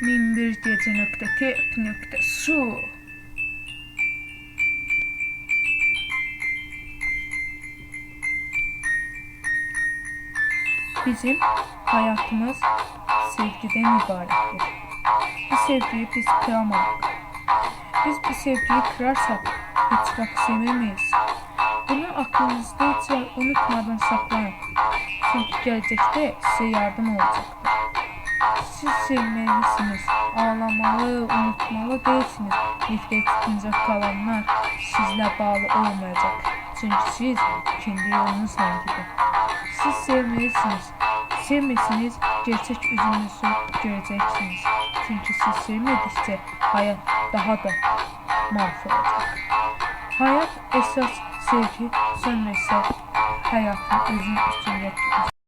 1001gece.tek.su. Bizim hayatımız sevgiden ibarettir. Bu sevgiyi biz kıramadık. Biz bu sevgiyi kırarsak hiç vaxt sevemeyiz. Bunu aklınızda hiç unutmadan saklayın. Çünkü gelecekte size yardım olacaktır. Siz sevmelisiniz, ağlamalı, unutmalı değilsiniz. Nefret tutunca kalanlar sizle bağlı olmayacak. Çünkü siz kendi yolunuzla gidin. Siz sevmelisiniz. Sevmesiniz, gerçek üzünüzü göreceksiniz. Çünkü siz sevmedikçe hayat daha da mahvolacak. Hayat esas sevgi, sonra ise hayatın özün üstünlük.